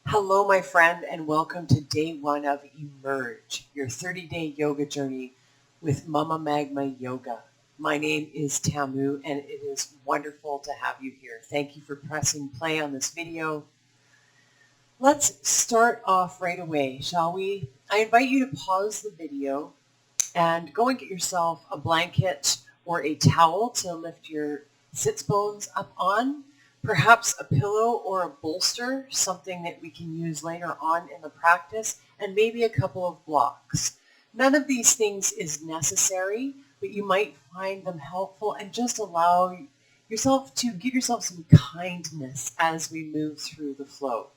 Hello, my friend, and welcome to day one of Emerge, your 30-day yoga journey with Mama Magma Yoga. My name is Tamu, and it is wonderful to have you here. Thank you for pressing play on this video. Let's start off right away, shall we? I invite you to pause the video and go and get yourself a blanket or a towel to lift your sits bones up on. Perhaps a pillow or a bolster, something that we can use later on in the practice, and maybe a couple of blocks. None of these things is necessary, but you might find them helpful and just allow yourself to give yourself some kindness as we move through the flow.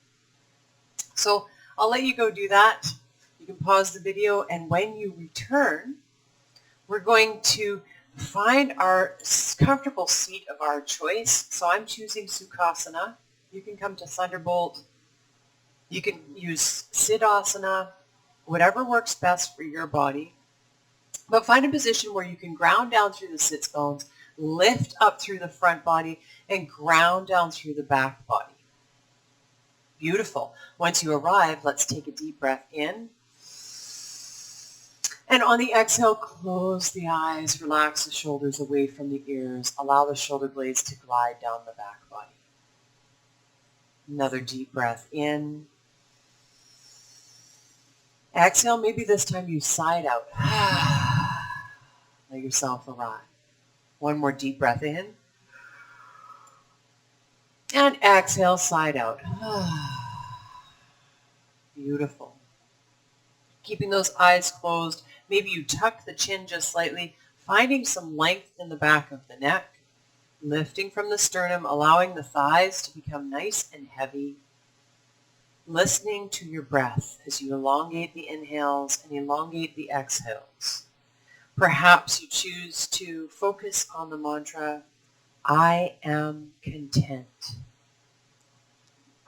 So I'll let you go do that. You can pause the video, and when you return, we're going to find our comfortable seat of our choice. So I'm choosing Sukhasana. You can come to Thunderbolt. You can use Siddhasana, whatever works best for your body. But find a position where you can ground down through the sits bones, lift up through the front body, and ground down through the back body. Beautiful. Once you arrive, let's take a deep breath in. And on the exhale, close the eyes, relax the shoulders away from the ears. Allow the shoulder blades to glide down the back body. Another deep breath in. Exhale, maybe this time you side out. Let yourself arrive. One more deep breath in. And exhale, side out. Beautiful. Keeping those eyes closed. Maybe you tuck the chin just slightly, finding some length in the back of the neck, lifting from the sternum, allowing the thighs to become nice and heavy, listening to your breath as you elongate the inhales and elongate the exhales. Perhaps you choose to focus on the mantra, I am content.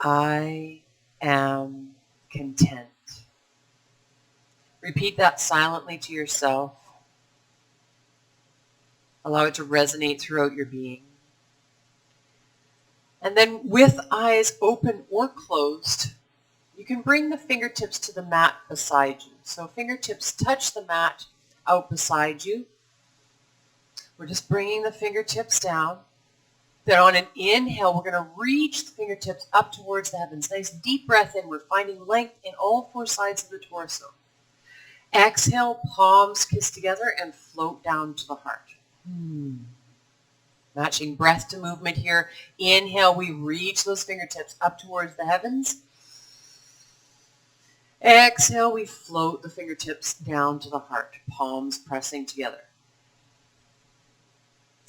I am content. Repeat that silently to yourself. Allow it to resonate throughout your being. And then with eyes open or closed, you can bring the fingertips to the mat beside you. So fingertips touch the mat out beside you. We're just bringing the fingertips down. Then on an inhale, we're going to reach the fingertips up towards the heavens. Nice deep breath in. We're finding length in all four sides of the torso. Exhale, palms kiss together and float down to the heart. Matching breath to movement here. Inhale, we reach those fingertips up towards the heavens. Exhale, we float the fingertips down to the heart, palms pressing together.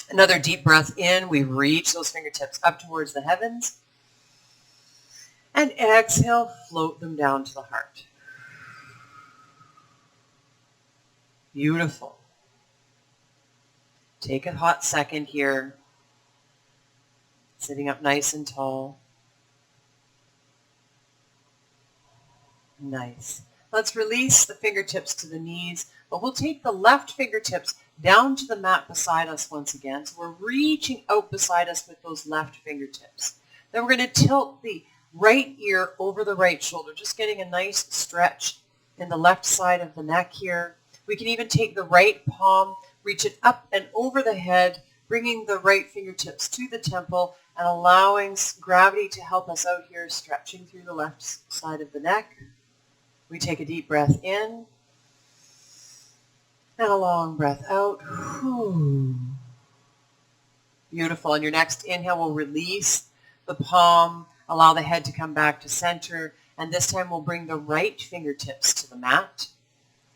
Another deep breath in, we reach those fingertips up towards the heavens. And exhale, float them down to the heart. Beautiful. Take a hot second here. Sitting up nice and tall. Nice. Let's release the fingertips to the knees, but we'll take the left fingertips down to the mat beside us once again. So we're reaching out beside us with those left fingertips. Then we're going to tilt the right ear over the right shoulder, just getting a nice stretch in the left side of the neck here. We can even take the right palm, reach it up and over the head, bringing the right fingertips to the temple and allowing gravity to help us out here, stretching through the left side of the neck. We take a deep breath in and a long breath out. Beautiful. On your next inhale, we'll release the palm, allow the head to come back to center, and this time we'll bring the right fingertips to the mat.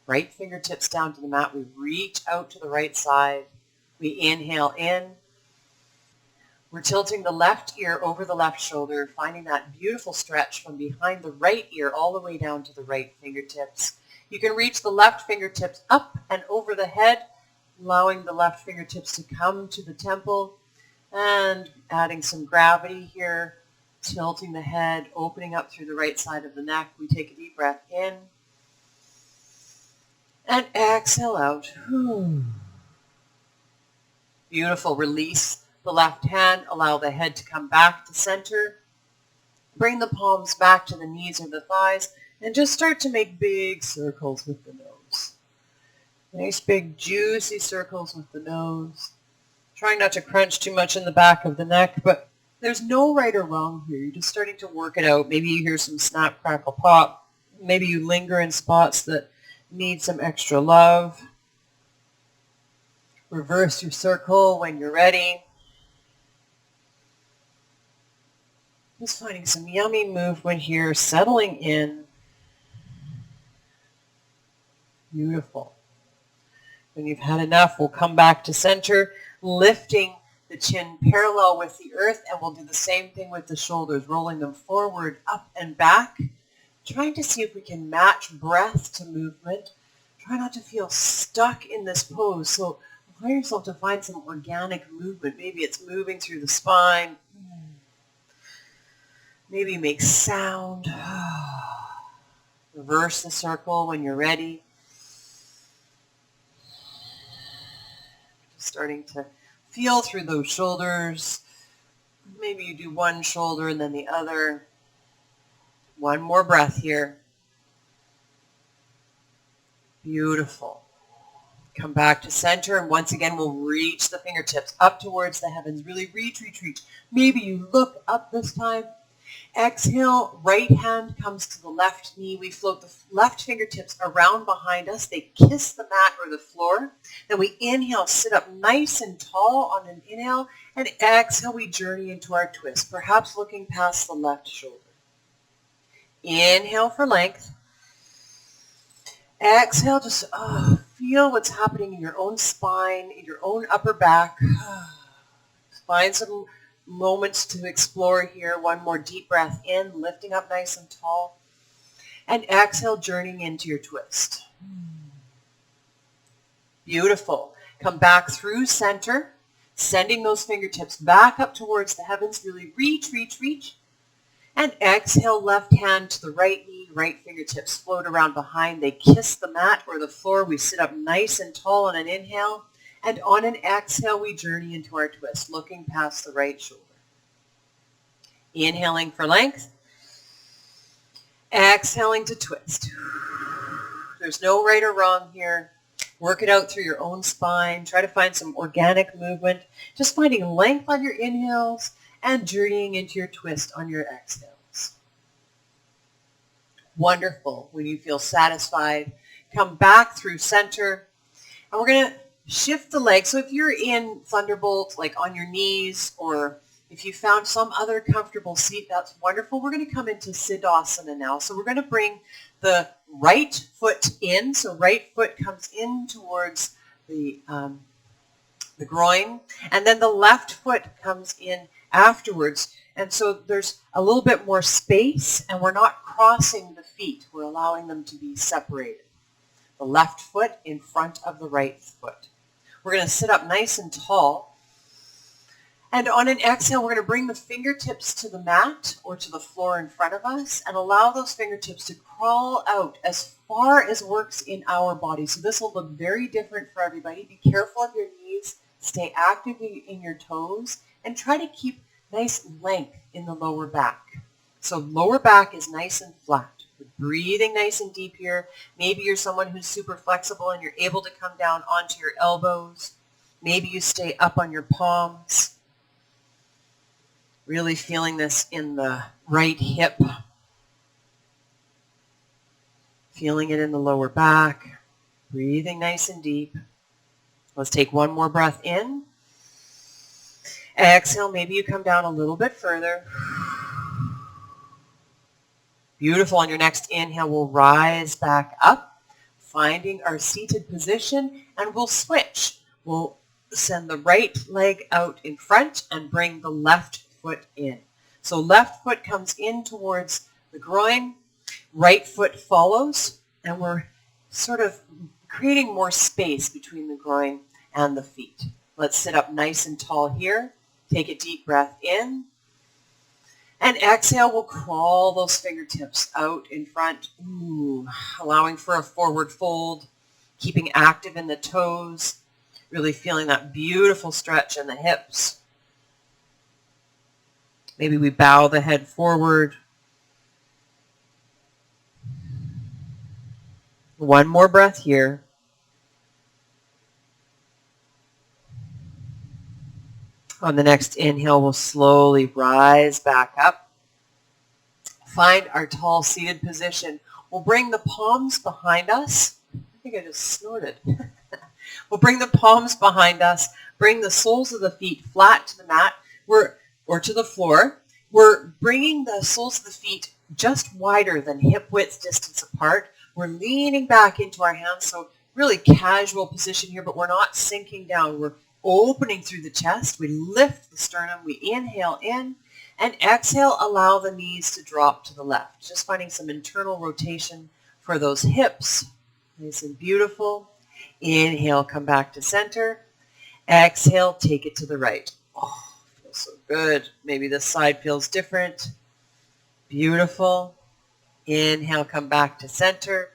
Right fingertips down to the mat. We reach out to the right side. We inhale in. We're tilting the left ear over the left shoulder, finding that beautiful stretch from behind the right ear all the way down to the right fingertips. You can reach the left fingertips up and over the head, allowing the left fingertips to come to the temple and adding some gravity here, tilting the head, opening up through the right side of the neck. We take a deep breath in. And exhale out. Beautiful. Release the left hand. Allow the head to come back to center. Bring the palms back to the knees or the thighs and just start to make big circles with the nose. Nice big juicy circles with the nose. Trying not to crunch too much in the back of the neck, but there's no right or wrong here. You're just starting to work it out. Maybe you hear some snap, crackle, pop. Maybe you linger in spots that need some extra love. Reverse your circle when you're ready. Just finding some yummy movement here, settling in. Beautiful. When you've had enough, we'll come back to center, lifting the chin parallel with the earth, and we'll do the same thing with the shoulders, rolling them forward, up and back, trying to see if we can match breath to movement. Try not to feel stuck in this pose, so allow yourself to find some organic movement. Maybe it's moving through the spine. Maybe make sound. Reverse the circle when you're ready. Just starting to feel through those shoulders. Maybe you do one shoulder and then the other. One more breath here. Beautiful. Come back to center, and once again we'll reach the fingertips up towards the heavens. Really reach, reach, reach. Maybe you look up this time. Exhale, right hand comes to the left knee. We float the left fingertips around behind us. They kiss the mat or the floor. Then we inhale, sit up nice and tall on an inhale, and exhale, we journey into our twist, perhaps looking past the left shoulder. Inhale for length. Exhale, just feel what's happening in your own spine, in your own upper back. Find some moments to explore here. One more deep breath in, lifting up nice and tall. And exhale, journeying into your twist. Beautiful. Come back through center, sending those fingertips back up towards the heavens. Really reach, reach, reach. And exhale, left hand to the right knee, right fingertips float around behind. They kiss the mat or the floor. We sit up nice and tall on an inhale. And on an exhale, we journey into our twist, looking past the right shoulder. Inhaling for length. Exhaling to twist. There's no right or wrong here. Work it out through your own spine. Try to find some organic movement. Just finding length on your inhales and journeying into your twist on your exhales. Wonderful. When you feel satisfied, come back through center. And we're going to shift the legs. So if you're in Thunderbolt, like on your knees, or if you found some other comfortable seat, that's wonderful. We're going to come into Siddhasana now. So we're going to bring the right foot in. So right foot comes in towards the groin. And then the left foot comes in afterwards. And so there's a little bit more space, and we're not crossing the feet. We're allowing them to be separated. The left foot in front of the right foot. We're going to sit up nice and tall. And on an exhale, we're going to bring the fingertips to the mat or to the floor in front of us and allow those fingertips to crawl out as far as works in our body. So this will look very different for everybody. Be careful of your knees. Stay active in your toes and try to keep nice length in the lower back. So lower back is nice and flat. We're breathing nice and deep here. Maybe you're someone who's super flexible and you're able to come down onto your elbows. Maybe you stay up on your palms. Really feeling this in the right hip. Feeling it in the lower back. Breathing nice and deep. Let's take one more breath in. Exhale, maybe you come down a little bit further. Beautiful. On your next inhale, we'll rise back up, finding our seated position, and we'll switch. We'll send the right leg out in front and bring the left foot in. So left foot comes in towards the groin, right foot follows, and we're sort of creating more space between the groin and the feet. Let's sit up nice and tall here. Take a deep breath in. And exhale, we'll crawl those fingertips out in front, allowing for a forward fold, keeping active in the toes, really feeling that beautiful stretch in the hips. Maybe we bow the head forward, One more breath here. On the next inhale, we'll slowly rise back up. Find our tall seated position. We'll bring the palms behind us. I think I just snorted. We'll bring the palms behind us. Bring the soles of the feet flat to the mat or to the floor. We're bringing the soles of the feet just wider than hip width distance apart. We're leaning back into our hands, so really casual position here, but we're not sinking down. We're opening through the chest. We lift the sternum. We inhale in and exhale, allow the knees to drop to the left. Just finding some internal rotation for those hips. Nice and beautiful. Inhale, come back to center. Exhale, take it to the right. Oh, feels so good. Maybe this side feels different. Beautiful. Inhale, come back to center.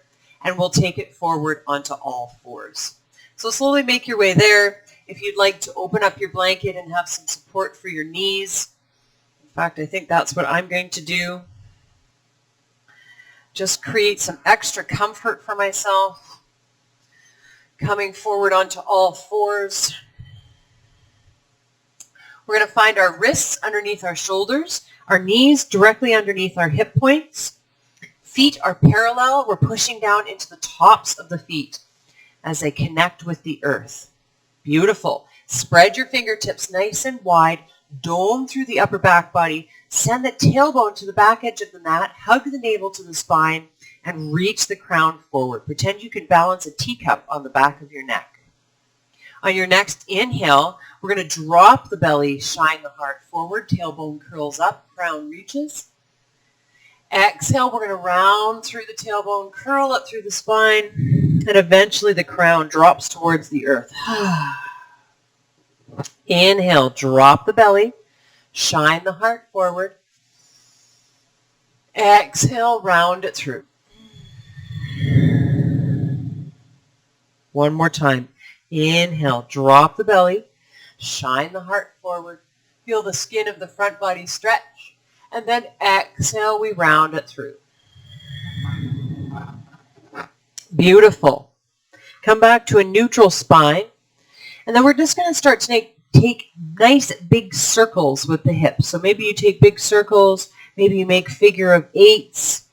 And we'll take it forward onto all fours. So slowly make your way there. If you'd like to open up your blanket and have some support for your knees. In fact, I think that's what I'm going to do. Just create some extra comfort for myself. Coming forward onto all fours. We're going to find our wrists underneath our shoulders, our knees directly underneath our hip points. Feet are parallel. We're pushing down into the tops of the feet as they connect with the earth. Beautiful. Spread your fingertips nice and wide. Dome through the upper back body. Send the tailbone to the back edge of the mat. Hug the navel to the spine and reach the crown forward. Pretend you can balance a teacup on the back of your neck. On your next inhale, we're going to drop the belly, shine the heart forward. Tailbone curls up, crown reaches. Exhale, we're going to round through the tailbone, curl up through the spine, and eventually the crown drops towards the earth. Inhale, drop the belly, shine the heart forward. Exhale, round it through. One more time. Inhale, drop the belly, shine the heart forward. Feel the skin of the front body stretch. And then exhale, we round it through. Beautiful. Come back to a neutral spine. And then we're just going to start to take nice big circles with the hips. So maybe you take big circles. Maybe you make figure of eights.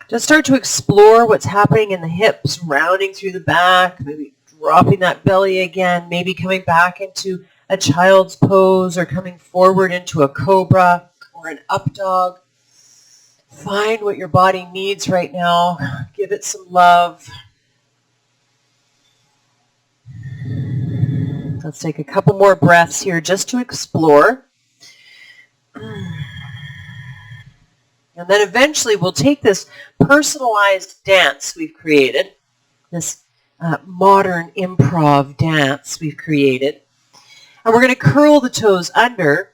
Just start to explore what's happening in the hips, rounding through the back, maybe dropping that belly again, maybe coming back into a child's pose or coming forward into a cobra or an up dog. Find what your body needs right now. Give it some love. Let's take a couple more breaths here just to explore. And then eventually we'll take this personalized dance we've created, this modern improv dance we've created. And we're going to curl the toes under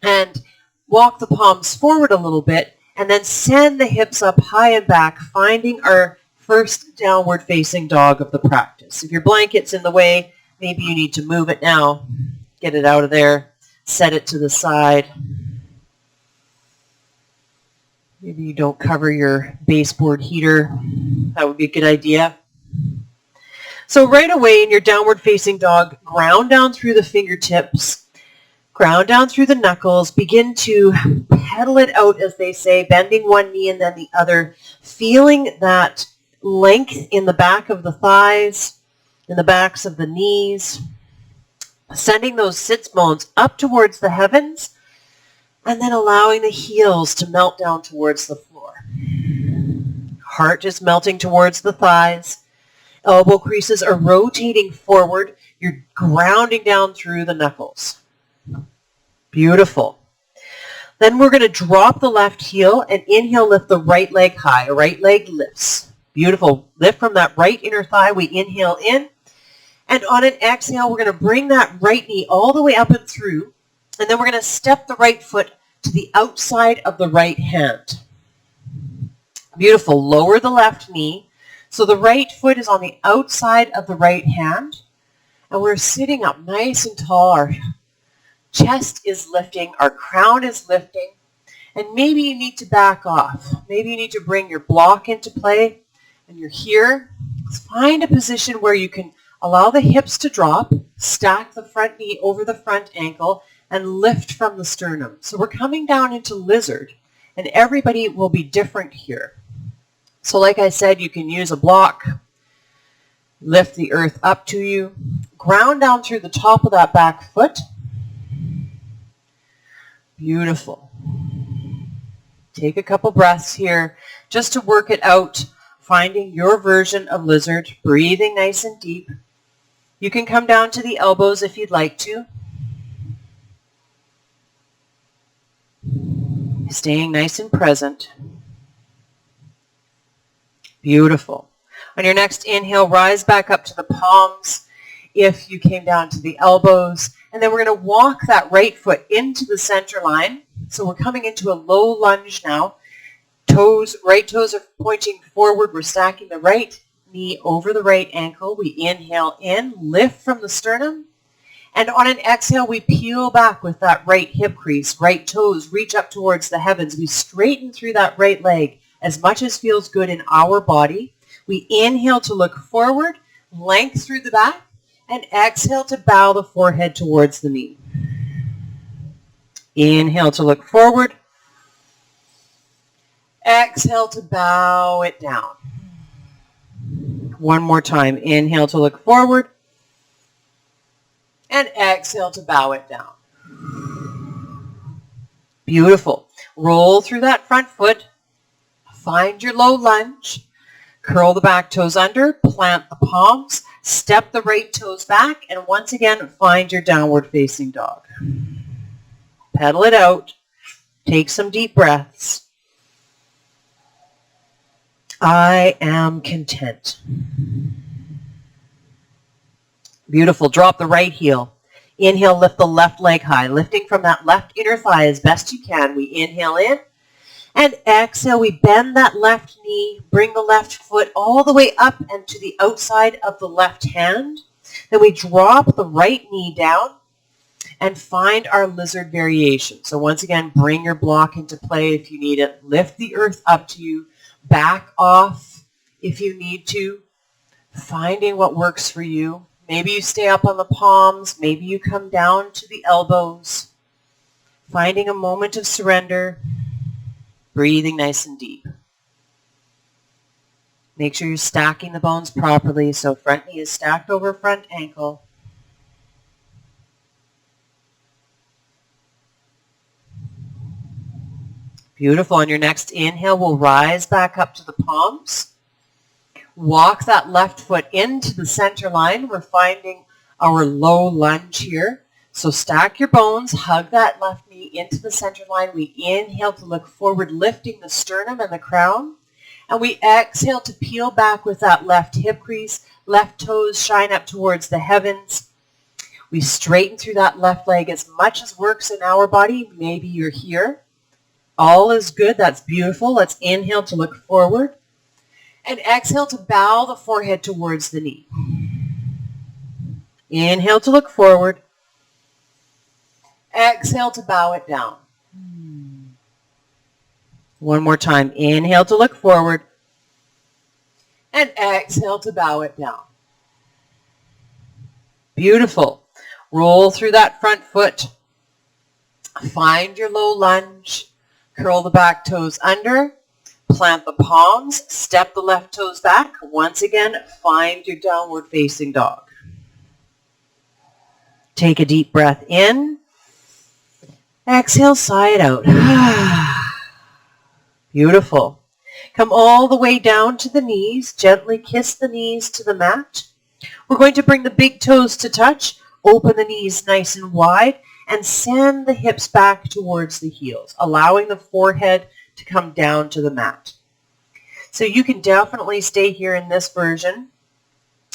and walk the palms forward a little bit and then send the hips up high and back, finding our first downward facing dog of the practice. If your blanket's in the way, maybe you need to move it now. Get it out of there. Set it to the side. Maybe you don't cover your baseboard heater. That would be a good idea. So right away in your downward facing dog, ground down through the fingertips, ground down through the knuckles, begin to pedal it out, as they say, bending one knee and then the other, feeling that length in the back of the thighs, in the backs of the knees, sending those sits bones up towards the heavens, and then allowing the heels to melt down towards the floor. Heart is melting towards the thighs. Elbow creases are rotating forward. You're grounding down through the knuckles. Beautiful. Then we're going to drop the left heel and inhale, lift the right leg high. Right leg lifts. Beautiful. Lift from that right inner thigh. We inhale in. And on an exhale, we're going to bring that right knee all the way up and through. And then we're going to step the right foot to the outside of the right hand. Beautiful. Lower the left knee. So the right foot is on the outside of the right hand. And we're sitting up nice and tall. Our chest is lifting. Our crown is lifting. And maybe you need to back off. Maybe you need to bring your block into play. and you're here, find a position where you can allow the hips to drop, stack the front knee over the front ankle, and lift from the sternum. So we're coming down into lizard, and everybody will be different here. So like I said, you can use a block, lift the earth up to you, ground down through the top of that back foot. Beautiful. Take a couple breaths here just to work it out, finding your version of lizard, breathing nice and deep. You can come down to the elbows if you'd like to. Staying nice and present. Beautiful. On your next inhale, rise back up to the palms if you came down to the elbows. And then we're going to walk that right foot into the center line. So we're coming into a low lunge now. Right toes are pointing forward. We're stacking the right knee over the right ankle. We inhale in, lift from the sternum. And on an exhale, we peel back with that right hip crease. Right toes reach up towards the heavens. We straighten through that right leg as much as feels good in our body. We inhale to look forward, length through the back, and exhale to bow the forehead towards the knee. Inhale to look forward. Exhale to bow it down. One more time. Inhale to look forward. And exhale to bow it down. Beautiful. Roll through that front foot. Find your low lunge. Curl the back toes under. Plant the palms. Step the right toes back. And once again, find your downward facing dog. Pedal it out. Take some deep breaths. I am content. Beautiful. Drop the right heel. Inhale, lift the left leg high. Lifting from that left inner thigh as best you can. We inhale in. And exhale, we bend that left knee. Bring the left foot all the way up and to the outside of the left hand. Then we drop the right knee down and find our lizard variation. So once again, bring your block into play if you need it. Lift the earth up to you. Back off if you need to. Finding what works for you. Maybe you stay up on the palms. Maybe you come down to the elbows. Finding a moment of surrender. Breathing nice and deep. Make sure you're stacking the bones properly so front knee is stacked over front ankle. Beautiful. On your next inhale, we'll rise back up to the palms. Walk that left foot into the center line. We're finding our low lunge here. So stack your bones, hug that left knee into the center line. We inhale to look forward, lifting the sternum and the crown. And we exhale to peel back with that left hip crease. Left toes shine up towards the heavens. We straighten through that left leg as much as works in our body. Maybe you're here. All is good. That's beautiful. Let's inhale to look forward. And exhale to bow the forehead towards the knee. Inhale to look forward. Exhale to bow it down. One more time. Inhale to look forward. And exhale to bow it down. Beautiful. Roll through that front foot. Find your low lunge. Curl the back toes under. Plant the palms. Step the left toes back. Once again, find your downward facing dog. Take a deep breath in. Exhale, sigh it out. Beautiful. Come all the way down to the knees. Gently kiss the knees to the mat. We're going to bring the big toes to touch. Open the knees nice and wide and send the hips back towards the heels, allowing the forehead to come down to the mat. So you can definitely stay here in this version,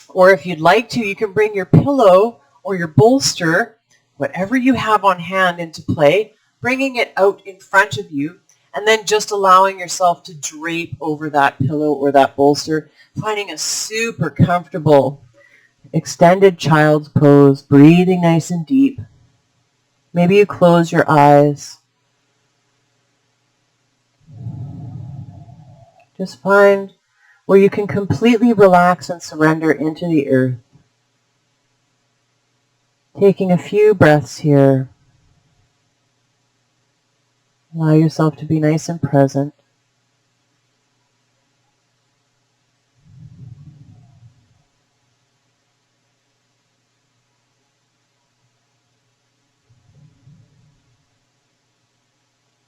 or if you'd like to, you can bring your pillow or your bolster, whatever you have on hand, into play, bringing it out in front of you, and then just allowing yourself to drape over that pillow or that bolster, finding a super comfortable extended child's pose, breathing nice and deep. Maybe you close your eyes. Just find where you can completely relax and surrender into the earth. Taking a few breaths here. Allow yourself to be nice and present.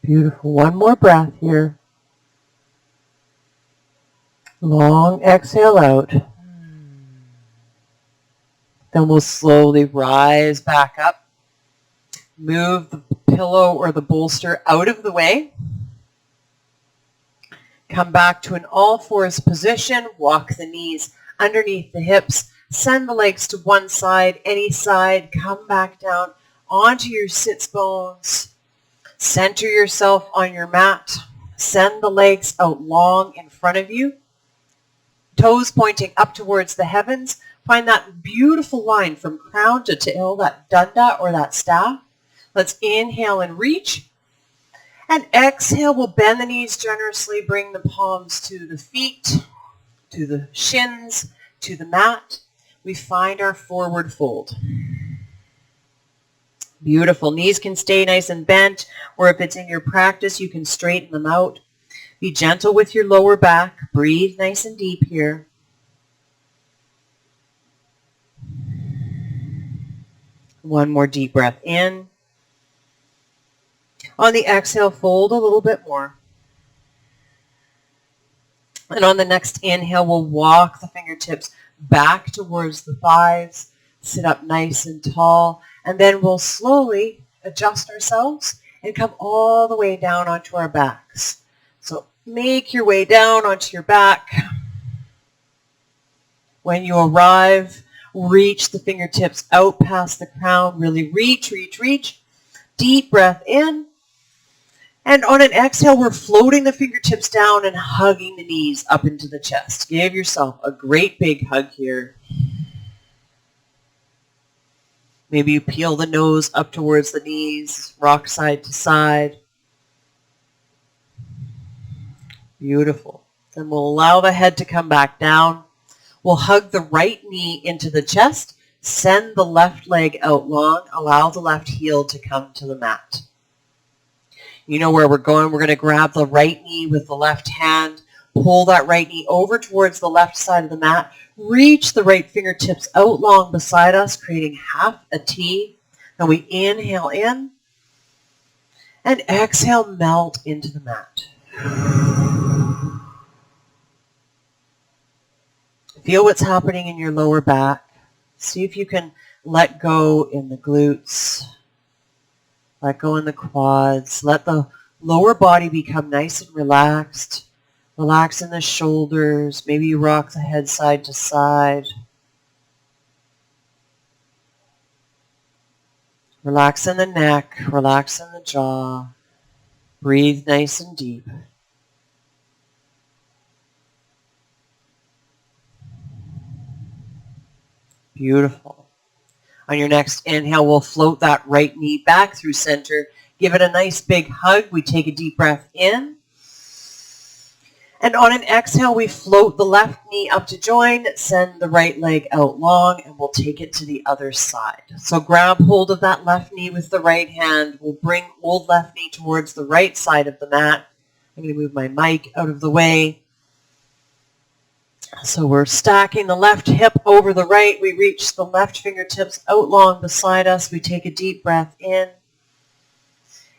Beautiful. One more breath here. Long exhale out. Then we'll slowly rise back up. Move the pillow or the bolster out of the way. Come back to an all-fours position. Walk the knees underneath the hips. Send the legs to one side, any side. Come back down onto your sits bones. Center yourself on your mat. Send the legs out long in front of you. Toes pointing up towards the heavens. Find that beautiful line from crown to tail, that dunda or that staff. Let's inhale and reach. And exhale, we'll bend the knees generously. Bring the palms to the feet, to the shins, to the mat. We find our forward fold. Beautiful. Knees can stay nice and bent, or if it's in your practice, you can straighten them out. Be gentle with your lower back. Breathe nice and deep here. One more deep breath in. On the exhale, fold a little bit more. And on the next inhale, we'll walk the fingertips back towards the thighs. Sit up nice and tall. And then we'll slowly adjust ourselves and come all the way down onto our backs. So make your way down onto your back. When you arrive, reach the fingertips out past the crown. Really reach, reach, reach. Deep breath in. And on an exhale, we're floating the fingertips down and hugging the knees up into the chest. Give yourself a great big hug here. Maybe you peel the nose up towards the knees, rock side to side. Beautiful. Then we'll allow the head to come back down. We'll hug the right knee into the chest. Send the left leg out long. Allow the left heel to come to the mat. You know where we're going. We're going to grab the right knee with the left hand. Pull that right knee over towards the left side of the mat. Reach the right fingertips out long beside us, creating half a T. Then we inhale in and exhale, melt into the mat. Feel what's happening in your lower back. See if you can let go in the glutes. Let go in the quads. Let the lower body become nice and relaxed. Relax in the shoulders. Maybe you rock the head side to side. Relax in the neck. Relax in the jaw. Breathe nice and deep. Beautiful. On your next inhale, we'll float that right knee back through center. Give it a nice big hug. We take a deep breath in. And on an exhale, we float the left knee up to join, send the right leg out long, and we'll take it to the other side. So grab hold of that left knee with the right hand. We'll bring old left knee towards the right side of the mat. I'm going to move my mic out of the way. So we're stacking the left hip over the right. We reach the left fingertips out long beside us. We take a deep breath in.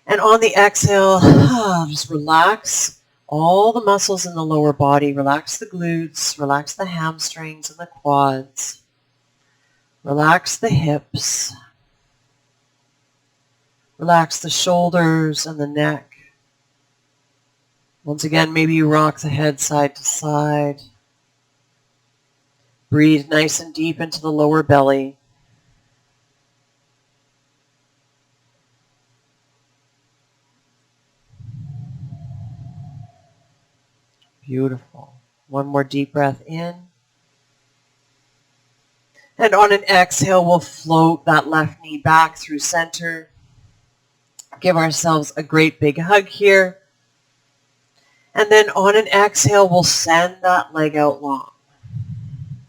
And on the exhale, just relax all the muscles in the lower body. Relax the glutes. Relax the hamstrings and the quads. Relax the hips. Relax the shoulders and the neck. Once again, maybe you rock the head side to side. Breathe nice and deep into the lower belly. Beautiful. One more deep breath in. And on an exhale, we'll float that left knee back through center. Give ourselves a great big hug here. And then on an exhale, we'll send that leg out long.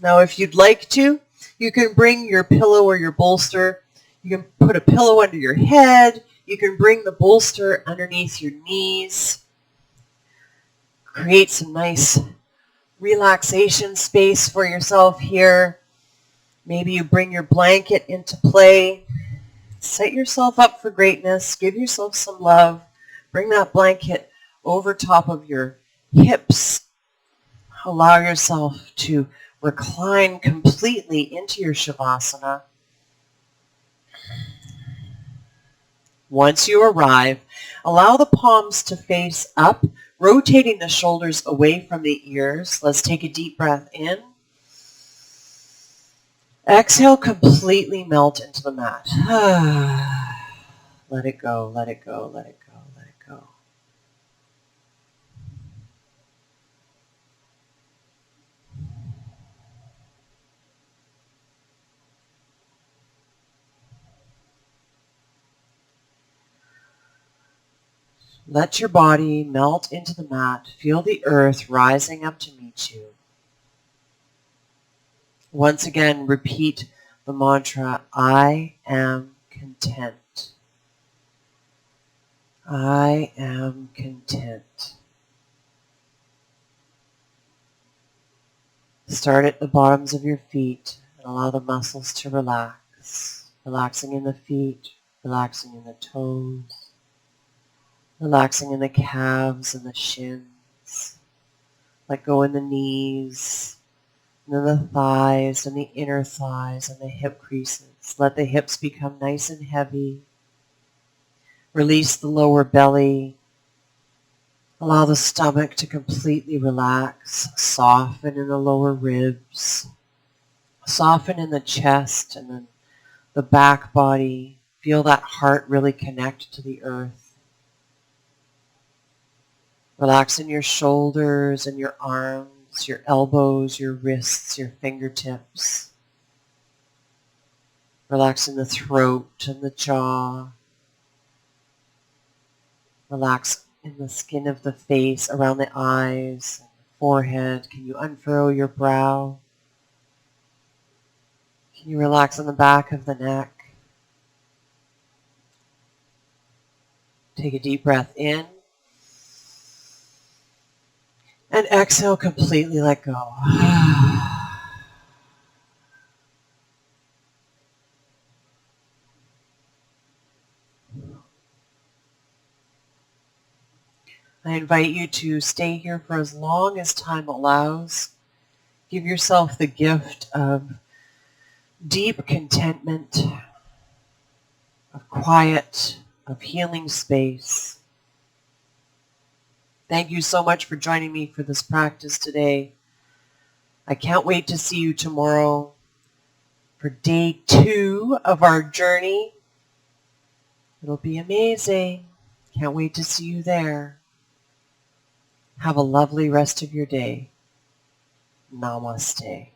Now, if you'd like to, you can bring your pillow or your bolster. You can put a pillow under your head. You can bring the bolster underneath your knees. Create some nice relaxation space for yourself here. Maybe you bring your blanket into play. Set yourself up for greatness. Give yourself some love. Bring that blanket over top of your hips. Allow yourself to recline completely into your Shavasana. Once you arrive, allow the palms to face up, rotating the shoulders away from the ears. Let's take a deep breath in. Exhale, completely melt into the mat. Let it go, let it go, let it go, let it go. Let your body melt into the mat. Feel the earth rising up to meet you. Once again, repeat the mantra, I am content. I am content. Start at the bottoms of your feet and allow the muscles to relax. Relaxing in the feet, relaxing in the toes, relaxing in the calves and the shins. Let go in the knees, and then the thighs and the inner thighs and the hip creases. Let the hips become nice and heavy. Release the lower belly. Allow the stomach to completely relax. Soften in the lower ribs. Soften in the chest and then the back body. Feel that heart really connect to the earth. Relax in your shoulders and your arms, your elbows, your wrists, your fingertips. Relax in the throat and the jaw. Relax in the skin of the face, around the eyes, and the forehead. Can you unfurrow your brow? Can you relax on the back of the neck? Take a deep breath in. And exhale, completely let go. I invite you to stay here for as long as time allows. Give yourself the gift of deep contentment, of quiet, of healing space. Thank you so much for joining me for this practice today. I can't wait to see you tomorrow for day 2 of our journey. It'll be amazing. Can't wait to see you there. Have a lovely rest of your day. Namaste.